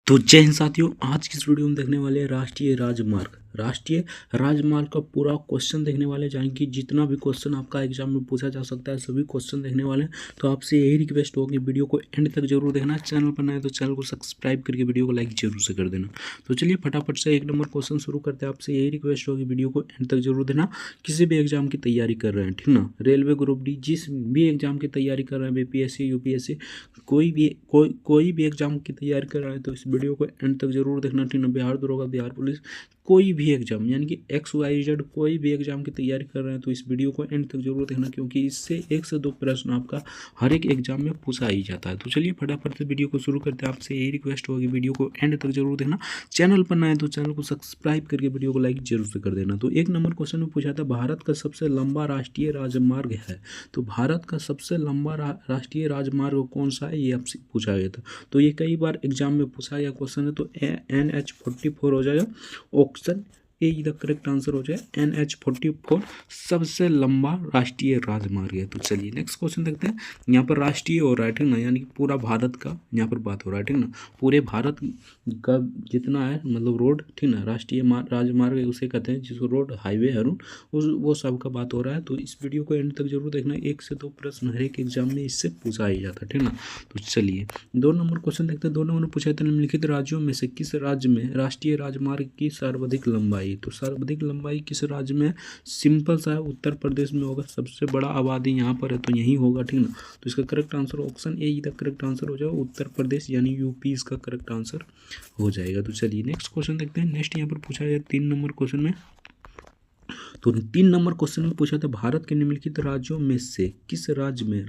तो जय हिंद साथियों, आज की इस वीडियो में देखने वाले हैं राष्ट्रीय राजमार्ग का पूरा क्वेश्चन देखने वाले जान कि जितना भी क्वेश्चन आपका एग्जाम में पूछा जा सकता है सभी क्वेश्चन देखने वाले हैं। तो आपसे यही रिक्वेस्ट होगी, वीडियो को एंड तक जरूर देखना। चैनल पर नए तो चैनल को सब्सक्राइब करके वीडियो को लाइक जरूर से कर देना। तो चलिए फटाफट से 1 नंबर क्वेश्चन शुरू करते हैं। आपसे यही रिक्वेस्ट होगी, वीडियो को एंड तक जरूर देना। किसी भी एग्जाम की तैयारी कर रहे हैं, ठीक ना, रेलवे ग्रुप डी, जिस भी एग्जाम की तैयारी कर रहे हैं, बीपीएससी यूपीएससी, कोई भी एग्जाम की तैयारी कर रहा है तो इस वीडियो को एंड तक जरूर देखना, ठीक ना। बिहार दरोगा, बिहार पुलिस, कोई भी एग्जाम यानी कि XYZ कोई भी एग्जाम की तैयारी कर रहे हैं तो इस वीडियो को एंड तक जरूर देखना, क्योंकि इससे 1 से 2 प्रश्न आपका हर एक एग्जाम में पूछा ही जाता है। तो चलिए फटाफट से वीडियो को शुरू करते हैं। आपसे यही रिक्वेस्ट होगी, वीडियो को एंड तक जरूर देखना। चैनल पर नए तो चैनल को सब्सक्राइब करके वीडियो को लाइक जरूर से कर देना। तो 1 नंबर क्वेश्चन में पूछा था, भारत का सबसे लंबा राष्ट्रीय राजमार्ग है, तो भारत का सबसे लंबा राष्ट्रीय राजमार्ग कौन सा है, ये आपसे पूछा गया था। तो ये कई बार एग्जाम में पूछा गया क्वेश्चन है। तो NH44 हो जाएगा option A, the correct answer हो जाए NH44 सबसे लंबा राष्ट्रीय राजमार्ग है। तो चलिए नेक्स्ट क्वेश्चन देखते हैं। यहाँ पर राष्ट्रीय हो रहा है, ठीक ना, यानी कि पूरा भारत का यहाँ पर बात हो रहा है, ठीक ना। पूरे भारत का जितना है मतलब रोड, ठीक ना, राष्ट्रीय राजमार्ग उसे कहते हैं, जिसको रोड हाईवे है वो सब का बात हो रहा है। तो इस वीडियो को एंड तक जरूर देखना। 1 से 2 प्रश्न हर एक एग्जाम में इससे पूछा ही जाता है, ठीक ना। तो चलिए 2 नंबर क्वेश्चन देखते हैं। 2 नंबर पूछा था, निम्नलिखित राज्यों में से किस राज्य में राष्ट्रीय राजमार्ग की सर्वाधिक लंबाई? तो सर्वाधिक लंबाई किस राज्य में है? सिंपल सा है, उत्तर प्रदेश में होगा। सबसे बड़ा आबादी यहाँ पर है तो यही होगा, ठीक ना। तो इसका correct answer option A the correct answer हो जाएगा, उत्तर प्रदेश यानी यूपी इसका करेक्ट आंसर हो जाएगा। तो चलिए नेक्स्ट क्वेश्चन देखते हैं। नेक्स्ट यहाँ पर पूछा गया 3 नंबर क्वेश्चन में। तो 3 नंबर क्वेश्चन में पूछा था, भारत के निम्नलिखित राज्यों में से किस राज्य में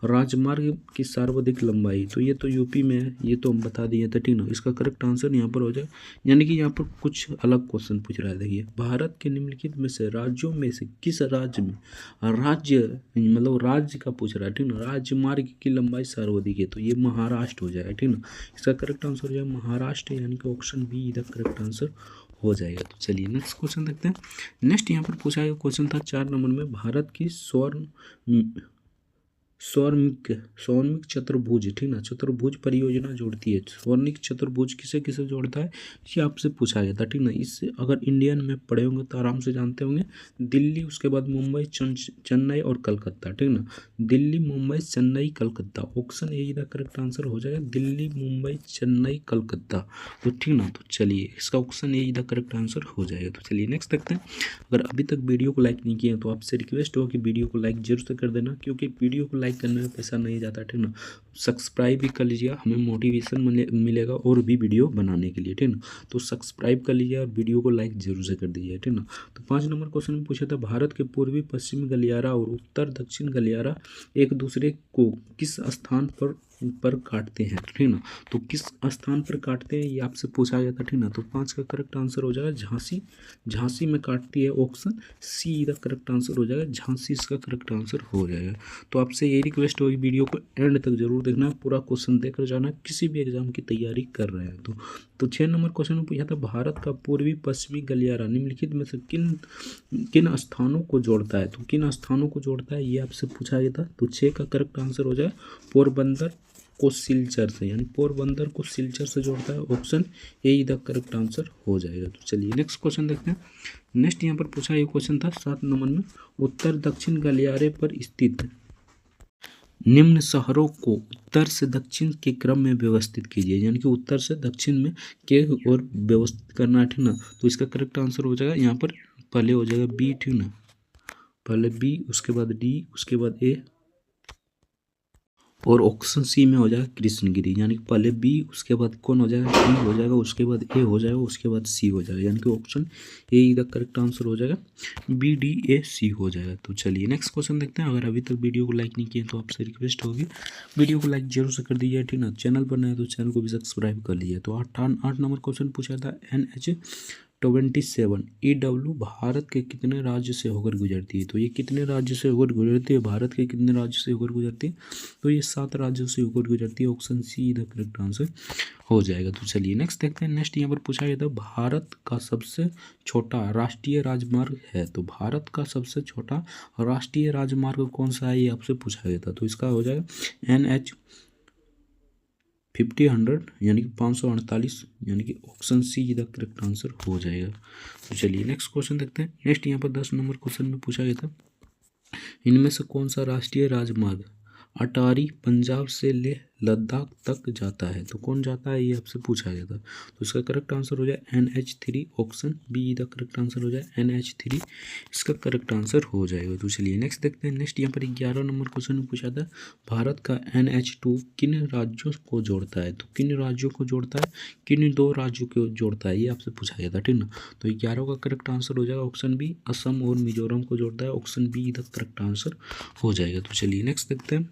राजमार्ग की सर्वाधिक लंबाई? तो ये तो यूपी में है, ये तो हम बता दिए थे, ठीक ना। इसका करेक्ट आंसर यहाँ पर हो जाए, यानी कि यहाँ पर कुछ अलग क्वेश्चन पूछ रहा है। देखिए, भारत के निम्नलिखित में से राज्यों में से किस राज्य में मतलब राज्य का पूछ रहा है, ठीक ना, राजमार्ग की लंबाई सर्वाधिक है, तो ये महाराष्ट्र हो जाएगा, ठीक ना। इसका करेक्ट आंसर हो जाएगा महाराष्ट्र, यानी कि ऑप्शन बी इधर करेक्ट आंसर हो जाएगा। तो चलिए नेक्स्ट क्वेश्चन देखते हैं। नेक्स्ट यहाँ पर पूछा गया क्वेश्चन था 4 नंबर में, भारत की स्वर्णिक चतुर्भुज, ठीक ना, चतुर्भुज परियोजना जोड़ती है। स्वर्णिक चतुर्भुज किसे किसे जोड़ता है, ये आपसे पूछा गया था, ठीक ना। इससे अगर इंडियन में पढ़े होंगे तो आराम से जानते होंगे। दिल्ली, उसके बाद मुंबई, चेन्नई और कलकत्ता, ठीक ना। Delhi, Mumbai, Chennai, Calcutta, option A the correct answer हो जाएगा, दिल्ली, मुंबई, चेन्नई, कलकत्ता। तो ठीक ना, तो चलिए इसका option A the correct answer हो जाएगा। तो चलिए नेक्स्ट देखते हैं। अगर अभी तक वीडियो को लाइक नहीं किया तो आपसे रिक्वेस्ट हो कि वीडियो को लाइक जरूर से कर देना, क्योंकि वीडियो को लाइक करने में पैसा नहीं जाता, ठीक ना। सब्सक्राइब भी कर लीजिएगा, हमें मोटिवेशन मिलेगा और भी वीडियो बनाने के लिए, ठीक ना। तो सब्सक्राइब कर लीजिए और वीडियो को लाइक जरूर से कर दीजिए, ठीक ना। तो 5 नंबर क्वेश्चन में पूछा था, भारत के पूर्वी पश्चिमी गलियारा और उत्तर दक्षिण गलियारा एक दूसरे को किस स्थान पर काटते हैं, ठीक ना। तो किस स्थान पर काटते हैं ये आपसे पूछा गया था, ठीक ना। तो 5 का करेक्ट आंसर हो जाएगा झांसी में काटती है, ऑप्शन सी का करेक्ट आंसर हो जाएगा, झांसी इसका करेक्ट आंसर हो जाएगा। तो आपसे ये रिक्वेस्ट होगी, वीडियो को एंड तक जरूर देखना, पूरा क्वेश्चन देखकर जाना किसी भी एग्जाम की तैयारी कर रहे हैं तो 6 नंबर क्वेश्चन में पूछा था, भारत का पूर्वी पश्चिमी गलियारा निम्नलिखित में से किन स्थानों को जोड़ता है? तो किन स्थानों को जोड़ता है ये आपसे पूछा गया था। तो 6 का करेक्ट आंसर हो जाए पोरबंदर को सिलचर से, यानी पोरबंदर को सिलचर से जोड़ता है, option A the correct answer हो जाएगा। तो चलिए नेक्स्ट क्वेश्चन देखते हैं। नेक्स्ट यहाँ पर पूछा ये क्वेश्चन था 7 नंबर में, उत्तर दक्षिण गलियारे पर स्थित निम्न शहरों को उत्तर से दक्षिण के क्रम में व्यवस्थित कीजिए, यानी कि उत्तर से दक्षिण में के और व्यवस्थित करना है, ठीक ना। तो इसका करेक्ट आंसर हो जाएगा यहाँ पर पहले हो जाएगा बी, ठीक ना, पहले बी, उसके बाद डी, उसके बाद ए और ऑप्शन सी में हो जाएगा कृष्णगिरी, यानी कि पहले बी, उसके बाद कौन हो जाएगा, डी हो जाएगा, उसके बाद ए हो जाएगा, उसके बाद सी हो जाएगा, यानी कि ऑप्शन ए इधर करेक्ट आंसर हो जाएगा, बी डी ए सी हो जाएगा। तो चलिए नेक्स्ट क्वेश्चन देखते हैं। अगर अभी तक वीडियो को लाइक नहीं किया तो आपसे रिक्वेस्ट होगी, वीडियो को लाइक जरूर से कर दीजिए, ठीक ना। चैनल पर नए तो चैनल को भी सब्सक्राइब कर लीजिए। तो 8 नंबर क्वेश्चन पूछा था, NH27 EW भारत के कितने राज्य से होकर गुजरती है? तो ये कितने राज्य से होकर गुजरती है, भारत के कितने राज्य से होकर गुजरती है? तो ये 7 राज्यों से होकर गुजरती है, option see the correct answer हो जाएगा। तो चलिए नेक्स्ट देखते हैं। नेक्स्ट यहाँ पर पूछा गया था, भारत का सबसे छोटा राष्ट्रीय राजमार्ग है, तो भारत का सबसे छोटा राष्ट्रीय राजमार्ग कौन सा है ये आपसे पूछा गया था। तो इसका हो जाएगा 50 100 यानी कि 548 यानी कि option see the correct answer हो जाएगा। तो चलिए नेक्स्ट क्वेश्चन देखते हैं। नेक्स्ट यहाँ पर 10 नंबर क्वेश्चन में पूछा गया था, इनमें से कौन सा राष्ट्रीय राजमार्ग अटारी पंजाब से लेह लद्दाख तक जाता है? तो कौन जाता है ये आपसे पूछा गया था। तो इसका करेक्ट आंसर हो जाए NH3, option B the correct answer हो जाए NH3 इसका करेक्ट आंसर हो जाएगा। तो चलिए नेक्स्ट देखते हैं। नेक्स्ट यहाँ पर 11 नंबर क्वेश्चन में पूछा था, भारत का NH2 किन राज्यों को जोड़ता है? तो किन राज्यों को जोड़ता है, किन 2 राज्यों को जोड़ता है, ये आपसे पूछा गया था, ठीक ना। तो 11 का करेक्ट आंसर हो जाएगा ऑप्शन बी, असम और मिजोरम को जोड़ता है, option B the correct answer हो जाएगा। तो चलिए नेक्स्ट देखते हैं।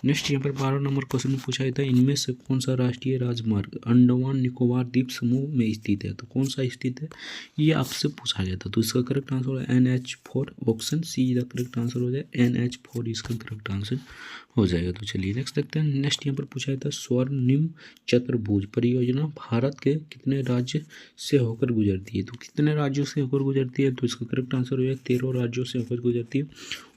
नेक्स्ट यहाँ पर 12 नंबर क्वेश्चन में पूछा गया था, इनमें से कौन सा राष्ट्रीय राजमार्ग अंडमान निकोबार द्वीप समूह में स्थित है? तो कौन सा स्थित है ये आपसे पूछा गया था। तो इसका करेक्ट आंसर हो जाए NH4, option see the correct answer हो जाए NH4 इसका करेक्ट आंसर हो जाएगा। तो चलिए नेक्स्ट देखते हैं। नेक्स्ट यहाँ पर पूछा गया था, स्वर्णिम चतुर्भुज परियोजना भारत के कितने राज्य से होकर गुजरती है? तो कितने राज्यों से होकर गुजरती है? तो इसका करेक्ट आंसर हो जाएगा 13 राज्यों से होकर गुजरती है,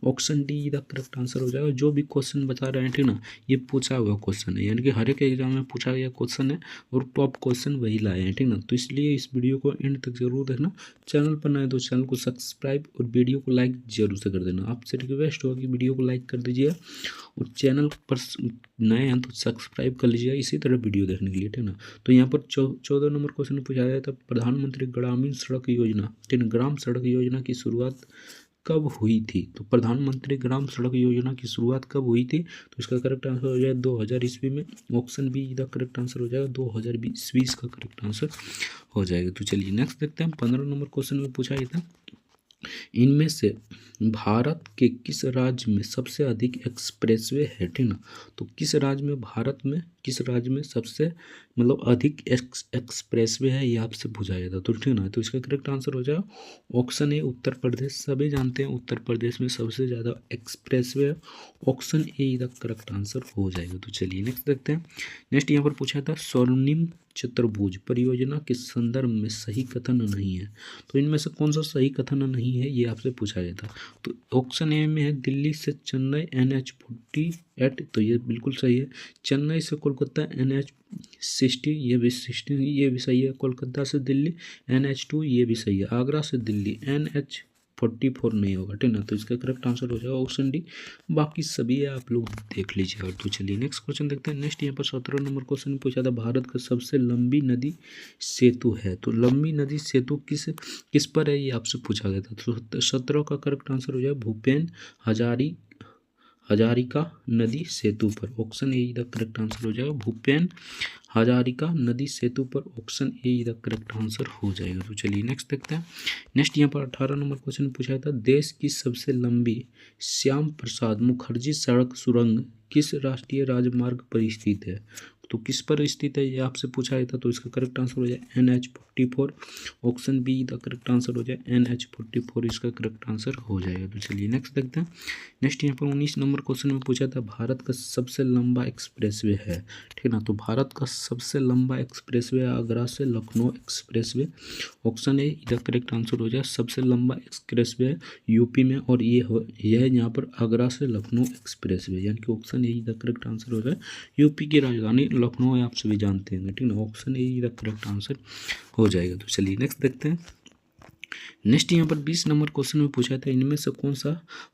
option D the correct answer हो जाएगा। जो भी क्वेश्चन बता रहे हैं, ठीक ना, ये पूछा हुआ क्वेश्चन है, यानी कि हर एक एग्जाम में पूछा गया क्वेश्चन है और टॉप क्वेश्चन वही लाए हैं, ठीक ना। तो इसलिए इस वीडियो को एंड तक जरूर देखना। चैनल पर नए तो चैनल को सब्सक्राइब और वीडियो को लाइक जरूर से कर देना। आपसे रिक्वेस्ट होगा कि वीडियो को लाइक कर दीजिए और चैनल पर नए हैं तो सब्सक्राइब कर लीजिएगा इसी तरह वीडियो देखने के लिए, ठीक ना। तो यहाँ पर 14 नंबर क्वेश्चन पूछा गया था, प्रधानमंत्री ग्रामीण सड़क योजना, ठीक ना, ग्राम सड़क योजना की शुरुआत कब हुई थी? तो प्रधानमंत्री ग्राम सड़क योजना की शुरुआत कब हुई थी? तो इसका करेक्ट आंसर हो जाए 2000 ईस्वी में, option B the correct answer हो जाएगा 2020 का करेक्ट आंसर हो जाएगा। तो चलिए नेक्स्ट देखते हैं। 15 नंबर क्वेश्चन में पूछा गया था, इनमें से भारत के किस राज्य में सबसे अधिक एक्सप्रेसवे है? ठीक ना। तो किस राज्य में, भारत में किस राज्य में सबसे मतलब अधिक एक्सप्रेसवे है, ये आपसे पूछा गया था। तो ठीक ना, तो इसका करेक्ट आंसर हो जाएगा ऑप्शन ए उत्तर प्रदेश। सभी जानते हैं उत्तर प्रदेश में सबसे ज़्यादा एक्सप्रेसवे है, option A the correct answer हो जाएगा। तो चलिए नेक्स्ट देखते हैं। नेक्स्ट यहाँ पर पूछा था, स्वर्णिम चतुर्भुज परियोजना के संदर्भ में सही कथन नहीं है। तो इनमें से कौन सा सही कथन नहीं है, ये आपसे पूछा गया था। तो ऑप्शन ए में है दिल्ली से चेन्नई NH48, तो ये बिल्कुल सही है। चेन्नई से कोलकाता NH60, ये भी सही है। कोलकाता से दिल्ली NH2, ये भी सही है। आगरा से दिल्ली NH44 नहीं होगा, ठीक ना। तो इसका करेक्ट आंसर हो जाएगा ऑप्शन डी। बाकी सभी आप लोग देख लीजिएगा। तो चलिए नेक्स्ट क्वेश्चन देखते हैं। नेक्स्ट यहाँ पर 17 नंबर क्वेश्चन पूछा था, भारत का सबसे लंबी नदी सेतु है। तो लंबी नदी सेतु किस पर है, ये आपसे पूछा गया था। तो 17 का करेक्ट आंसर हो जाएगा भूपेन हजारिका नदी सेतु पर, option A the correct answer हो जाएगा भूपेन हजारिका नदी सेतु पर, option A the correct answer हो जाएगा। तो चलिए नेक्स्ट देखते हैं। नेक्स्ट यहाँ पर 18 नंबर क्वेश्चन पूछा था, देश की सबसे लंबी श्याम प्रसाद मुखर्जी सड़क सुरंग किस राष्ट्रीय राजमार्ग पर स्थित है? तो किस पर स्थित है, ये आपसे पूछा गया था। तो इसका करेक्ट आंसर हो जाए NH44, option B the correct answer हो जाए NH44 इसका करेक्ट आंसर हो जाएगा। तो चलिए नेक्स्ट देखते हैं। नेक्स्ट यहाँ पर 19 नंबर क्वेश्चन में पूछा था, भारत का सबसे लंबा एक्सप्रेसवे है, ठीक ना। तो भारत का सबसे लंबा एक्सप्रेसवे आगरा से Lucknow expressway, option A the correct answer हो जाए। सबसे लंबा एक्सप्रेसवे यूपी में और यह यहाँ पर आगरा से लखनऊ एक्सप्रेसवे, यानी कि option A the correct answer हो जाए। यूपी की राजधानी लखनऊ है, आप सभी जानते हैं, ठीक ना। Option A the correct answer हो जाएगा। तो चलिए नेक्स्ट देखते हैं। नेक्स्ट यहाँ पर 20 नंबर क्वेश्चन में पूछा था, इनमें से कौन सा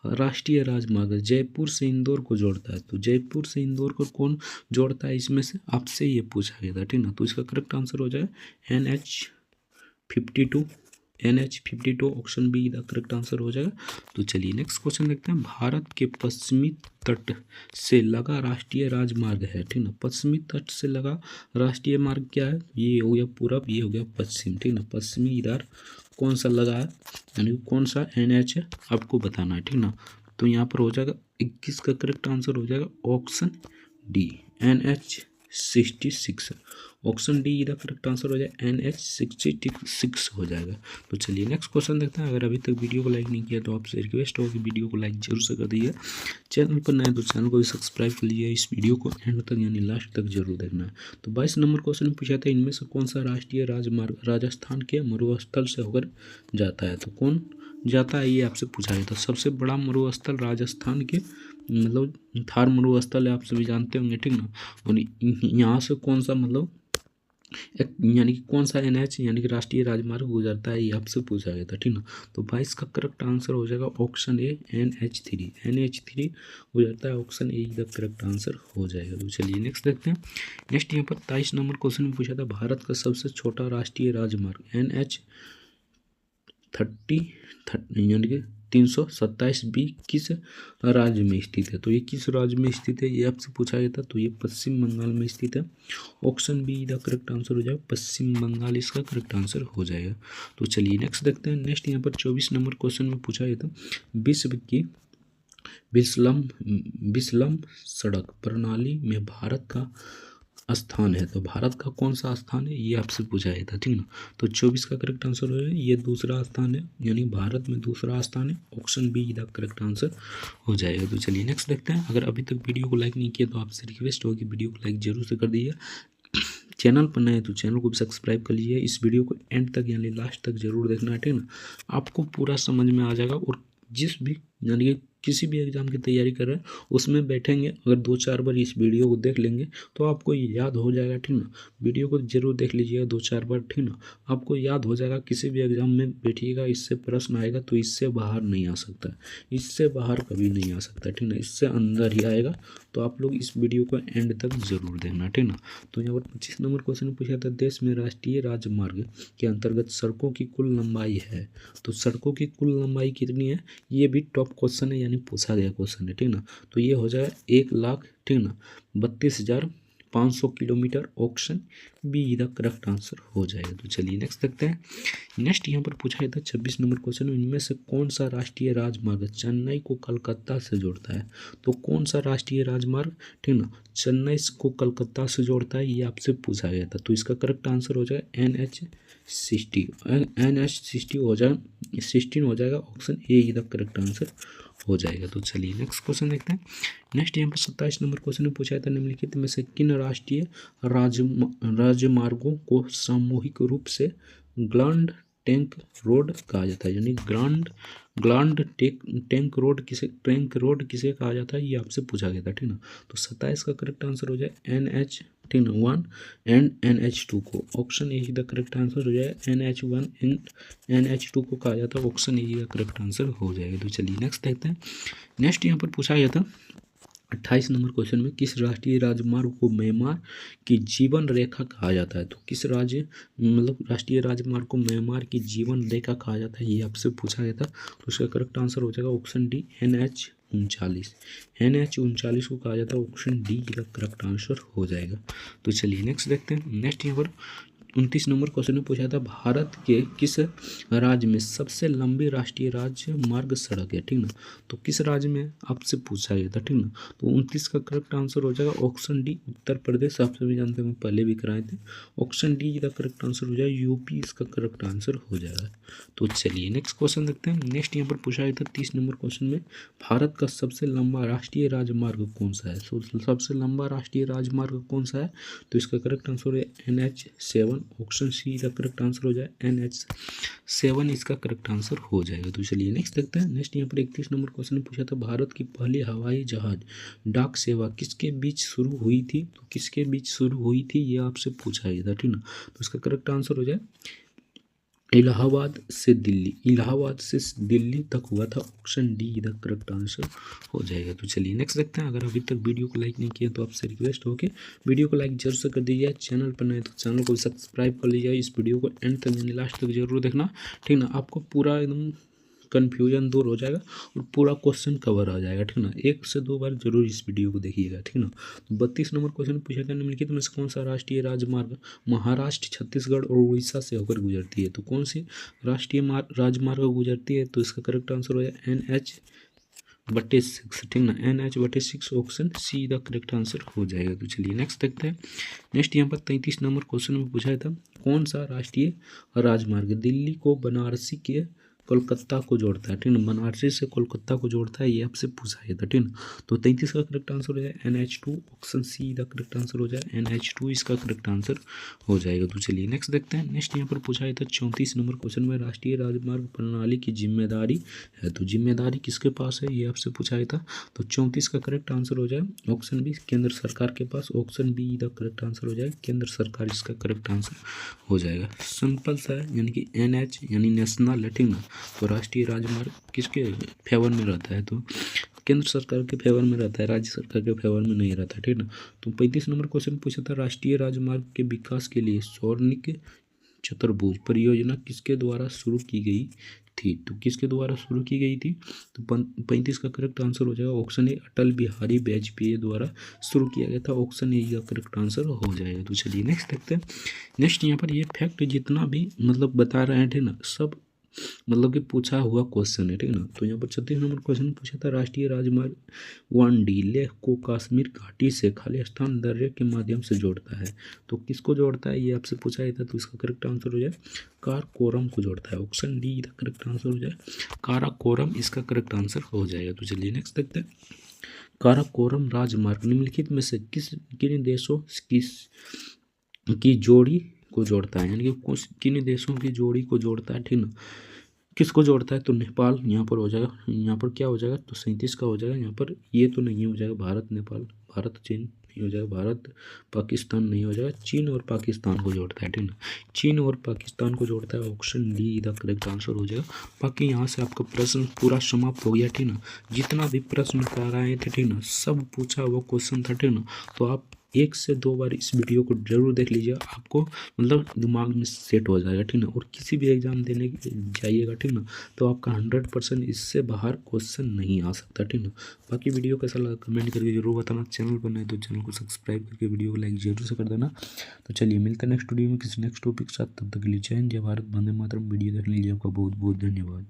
राष्ट्रीय राजमार्ग जयपुर से इंदौर को जोड़ता है? तो जयपुर से इंदौर को कौन जोड़ता है, इसमें से आपसे ये पूछा गया था, ठीक ना। तो इसका करेक्ट आंसर हो जाए NH52, option B the correct answer हो जाएगा। तो चलिए नेक्स्ट क्वेश्चन देखते हैं। भारत के पश्चिमी तट से लगा राष्ट्रीय राजमार्ग है, ठीक ना। पश्चिमी तट से लगा राष्ट्रीय मार्ग क्या है, ये हो गया पूरब, ये हो गया पश्चिम, ठीक ना। पश्चिमी इधर कौन सा लगा है, यानी कौन सा NH है आपको बताना है, ठीक ना। तो यहाँ पर हो जाएगा 21 का करेक्ट आंसर हो जाएगा option D NH66, option D the correct answer हो जाए NH66 हो जाएगा। तो चलिए नेक्स्ट क्वेश्चन देखते हैं। अगर अभी तक वीडियो को लाइक नहीं किया तो आपसे रिक्वेस्ट होगी वीडियो को लाइक जरूर से कर दीजिए। चैनल पर नए तो चैनल को भी सब्सक्राइब कर लीजिए। इस वीडियो को एंड तक यानी लास्ट तक जरूर देखना है। तो 22 नंबर क्वेश्चन पूछा था, इनमें से कौन सा राष्ट्रीय राजमार्ग राजस्थान के मरुस्थल से होकर जाता है? तो कौन जाता है, ये आपसे पूछा गया था। सबसे बड़ा मरुस्थल राजस्थान के मतलब थार मरुस्थल है, आप सभी जानते होंगे, ठीक ना। और यहाँ से कौन सा मतलब यानी कि कौन सा NH यानी कि राष्ट्रीय राजमार्ग गुजरता है, ये आपसे पूछा गया था, ठीक ना। तो 22 का करेक्ट आंसर हो जाएगा ऑप्शन ए NH3 गुजरता है, option A the correct answer हो जाएगा। तो चलिए नेक्स्ट देखते हैं। नेक्स्ट यहाँ पर 23 नंबर क्वेश्चन में पूछा था भारत का सबसे छोटा राष्ट्रीय राजमार्ग NH30 यानी कि 327B किस राज्य में स्थित है। तो ये किस राज्य में स्थित है, ये आपसे पूछा गया था। तो ये पश्चिम बंगाल में स्थित है, option B the correct answer हो जाएगा, पश्चिम बंगाल इसका करेक्ट आंसर हो जाएगा। तो चलिए नेक्स्ट देखते हैं। नेक्स्ट यहाँ पर 24 नंबर क्वेश्चन में पूछा गया था विश्व की विस्लम सड़क प्रणाली में भारत का स्थान है। तो भारत का कौन सा स्थान है, ये आपसे पूछा गया था, ठीक ना। तो 24 का करेक्ट आंसर हो जाएगा, ये दूसरा स्थान है, यानी भारत में दूसरा स्थान है, option B the correct answer हो जाएगा। तो चलिए नेक्स्ट देखते हैं। अगर अभी तक वीडियो को लाइक नहीं किया तो आपसे रिक्वेस्ट होगी वीडियो को लाइक जरूर से कर दीजिए। चैनल पर नए तो चैनल को भी सब्सक्राइब कर लीजिए। इस वीडियो को एंड तक यानी लास्ट तक जरूर देखना है, ठीक ना। आपको पूरा समझ में आ जाएगा। और जिस भी यानी कि किसी भी एग्ज़ाम की तैयारी कर रहे हैं उसमें बैठेंगे, अगर 2-4 बार इस वीडियो को देख लेंगे तो आपको याद हो जाएगा, ठीक ना। वीडियो को जरूर देख लीजिएगा 2-4 बार, ठीक ना। आपको याद हो जाएगा। किसी भी एग्ज़ाम में बैठिएगा, इससे प्रश्न आएगा तो इससे बाहर नहीं आ सकता, इससे बाहर कभी नहीं आ सकता, ठीक ना। इससे अंदर ही आएगा। तो आप लोग इस वीडियो को एंड तक जरूर देखना, ठीक ना। तो यहाँ पर 25 नंबर क्वेश्चन पूछा था देश में राष्ट्रीय राजमार्ग के अंतर्गत सड़कों की कुल लंबाई है। तो सड़कों की कुल लंबाई कितनी है, ये भी टॉप क्वेश्चन है, यानी पूछा गया क्वेश्चन है, ठीक ना। तो ये हो जाएगा 1,00,000, ठीक ना, 32,500 kilometre, option B the correct answer हो जाएगा। तो चलिए नेक्स्ट देखते हैं। नेक्स्ट यहाँ पर पूछा गया था 26 नंबर क्वेश्चन में इनमें से कौन सा राष्ट्रीय राजमार्ग चेन्नई को कलकत्ता से जोड़ता है। तो कौन सा राष्ट्रीय राजमार्ग, ठीक ना, चेन्नई को कलकत्ता से जोड़ता है, ये आपसे पूछा गया था। तो इसका करेक्ट आंसर हो जाएगा NH60 हो जाएगा 16 हो जाएगा, option A the correct answer हो जाएगा। तो चलिए नेक्स्ट क्वेश्चन देखते हैं। नेक्स्ट यहाँ पर 27 नंबर क्वेश्चन में पूछा था निम्नलिखित में से किन राष्ट्रीय राजमार्गों को सामूहिक रूप से ग्रैंड टैंक रोड कहा जाता है, यानी ग्रैंड टैंक रोड किसे कहा जाता है, ये आपसे पूछा गया था, ठीक ना। तो 27 का करेक्ट आंसर हो जाए NH1 एंड NH2 को, option A the correct answer हो जाए। NH1 एंड NH2 को कहा जाता है, ऑप्शन ए का करेक्ट आंसर हो जाएगा। तो चलिए नेक्स्ट देखते हैं। नेक्स्ट यहाँ पर पूछा गया था 28 नंबर क्वेश्चन में किस राष्ट्रीय राजमार्ग को म्यांमार की जीवन रेखा कहा जाता है। तो किस राज्य मतलब राष्ट्रीय राजमार्ग को म्यांमार की जीवन रेखा कहा जाता है, ये आपसे पूछा गया था। तो उसका करेक्ट आंसर हो जाएगा ऑप्शन डी NH39 को कहा जाता है, ऑप्शन डी का करेक्ट आंसर हो जाएगा। तो चलिए नेक्स्ट देखते हैं। नेक्स्ट यहाँ पर 29 नंबर क्वेश्चन में पूछा था भारत के किस राज्य में सबसे लंबी राष्ट्रीय राजमार्ग सड़क है, ठीक ना। तो किस राज्य में आपसे पूछा गया था, ठीक ना। तो 29 का करेक्ट आंसर हो जाएगा ऑप्शन डी उत्तर प्रदेश, आप सभी जानते हैं, मैं पहले भी कराए थे, ऑप्शन डी का करेक्ट आंसर हो जाएगा यूपी, इसका करेक्ट आंसर हो जाएगा। तो चलिए नेक्स्ट क्वेश्चन देखते हैं। नेक्स्ट यहाँ पर पूछा गया था 30 नंबर क्वेश्चन में भारत का सबसे लंबा राष्ट्रीय राजमार्ग कौन सा है। सबसे लंबा राष्ट्रीय राजमार्ग कौन सा है, तो इसका करेक्ट आंसर है NH7, ऑप्शन सी का करेक्ट आंसर हो जाए NH7, इसका करेक्ट आंसर हो जाएगा। तो चलिए नेक्स्ट देखते हैं। नेक्स्ट यहाँ पर 31 नंबर क्वेश्चन में पूछा था भारत की पहली हवाई जहाज डाक सेवा किसके बीच शुरू हुई थी। तो किसके बीच शुरू हुई थी, ये आपसे पूछा गया था, ठीक ना। तो इसका करेक्ट आंसर हो जाए इलाहाबाद से दिल्ली तक हुआ था, option D the correct answer हो जाएगा। तो चलिए नेक्स्ट देखते हैं। अगर अभी तक वीडियो को लाइक नहीं किया तो आपसे रिक्वेस्ट हो कि वीडियो को लाइक जरूर से कर दीजिए। चैनल पर नए तो चैनल को सब्सक्राइब कर लीजिए। इस वीडियो को एंड तक यानी लास्ट तक जरूर देखना, ठीक ना। आपको पूरा एकदम कन्फ्यूजन दूर हो जाएगा और पूरा क्वेश्चन कवर हो जाएगा, ठीक ना। 1 से 2 बार जरूर इस वीडियो को देखिएगा, ठीक ना। 32 नंबर क्वेश्चन पूछा था निम्नलिखित में से कौन सा राष्ट्रीय राजमार्ग महाराष्ट्र, छत्तीसगढ़ और उड़ीसा से होकर गुजरती है। तो कौन सी राष्ट्रीय राजमार्ग गुजरती है, तो इसका करेक्ट आंसर हो जाए NH/6, ठीक ना, NH/6, option see the correct answer हो जाएगा। तो चलिए नेक्स्ट देखते हैं। नेक्स्ट यहाँ पर 33 नंबर क्वेश्चन में पूछा था कौन सा राष्ट्रीय राजमार्ग दिल्ली को बनारसी के कोलकाता को जोड़ता है, ठीक है। बनारसी से कोलकाता को जोड़ता है, ये आपसे पूछा गया था, ठीक है। तो 33 का करेक्ट आंसर हो जाए NH2, ऑप्शन सी का करेक्ट आंसर हो जाए NH2 इसका करेक्ट आंसर हो जाएगा। तो चलिए नेक्स्ट देखते हैं। नेक्स्ट यहाँ पर पूछा गया था 34 नंबर क्वेश्चन में, राष्ट्रीय राजमार्ग प्रणाली की जिम्मेदारी है, तो जिम्मेदारी किसके पास है ये आपसे पूछा गया था। तो 34 का करेक्ट आंसर हो जाए ऑप्शन बी केंद्र सरकार के पास, option B the correct answer हो जाए केंद्र सरकार इसका करेक्ट आंसर हो जाएगा। सिंपल सा है, यानी कि NH यानी नेशनल है, ठीक ना। तो राष्ट्रीय राजमार्ग किसके फेवर में रहता है, तो केंद्र सरकार के फेवर में रहता है, राज्य सरकार के फेवर में नहीं रहता, ठीक ना। तो 35 नंबर क्वेश्चन पूछा था, राष्ट्रीय राजमार्ग के विकास के लिए स्वर्णिक चतुर्भुज परियोजना किसके द्वारा शुरू की गई थी, तो किसके द्वारा शुरू की गई थी। तो 35 का करेक्ट आंसर हो जाएगा ऑप्शन ए अटल बिहारी वाजपेयी द्वारा शुरू किया गया था, ऑप्शन ए का करेक्ट आंसर हो जाएगा। तो चलिए नेक्स्ट देखते हैं। नेक्स्ट यहाँ पर ये फैक्ट जितना भी मतलब बता रहे थे ना, सब मतलब कि पूछा हुआ क्वेश्चन है, ठीक है ना। तो यहाँ पर 36 नंबर क्वेश्चन पूछा था, राष्ट्रीय राजमार्ग 1D लेह को कश्मीर घाटी से खालिस्तान दर्रे के माध्यम से जोड़ता है, तो किसको जोड़ता है ये आपसे पूछा गया था। तो इसका करेक्ट आंसर हो जाए काराकोरम को जोड़ता है, ऑप्शन डी का करेक्ट आंसर हो जाए काराकोरम इसका करेक्ट आंसर हो जाएगा। तो चलिए नेक्स्ट देखते हैं। काराकोरम राजमार्ग निम्नलिखित में से किन देशों की जोड़ी को जोड़ता है, यानी कि किन देशों की जोड़ी को जोड़ता है, ठीक ना। किसको जोड़ता है, तो नेपाल यहाँ पर हो जाएगा, यहाँ पर क्या हो जाएगा, तो 37 का हो जाएगा। यहाँ पर ये तो नहीं हो जाएगा, भारत नेपाल, भारत चीन नहीं हो जाएगा, भारत पाकिस्तान नहीं हो जाएगा, चीन और पाकिस्तान को जोड़ता है, ठीक ना। चीन और पाकिस्तान को जोड़ता है, option D the correct answer हो जाएगा। बाकी यहाँ से आपका प्रश्न पूरा समाप्त हो गया, ठीक ना। जितना भी प्रश्न कराए थे, ठीक ना, सब पूछा हुआ क्वेश्चन था, ठीक ना। तो आप 1 से 2 बार इस वीडियो को जरूर देख लीजिए, आपको मतलब दिमाग में सेट हो जाएगा, ठीक ना। और किसी भी एग्जाम देने जाइएगा, ठीक ना, तो आपका 100% इससे बाहर क्वेश्चन नहीं आ सकता, ठीक ना। बाकी वीडियो कैसा लगा कमेंट करके जरूर बताना। चैनल पर नए तो चैनल को सब्सक्राइब करके वीडियो को लाइक जरूर से कर देना। तो चलिए मिलते हैं नेक्स्ट वीडियो में किसी नेक्स्ट टॉपिक के साथ, तब तक के लिए जय हिंद, जय भारत, वंदे मातरम। वीडियो देखने के लिए आपका बहुत बहुत धन्यवाद।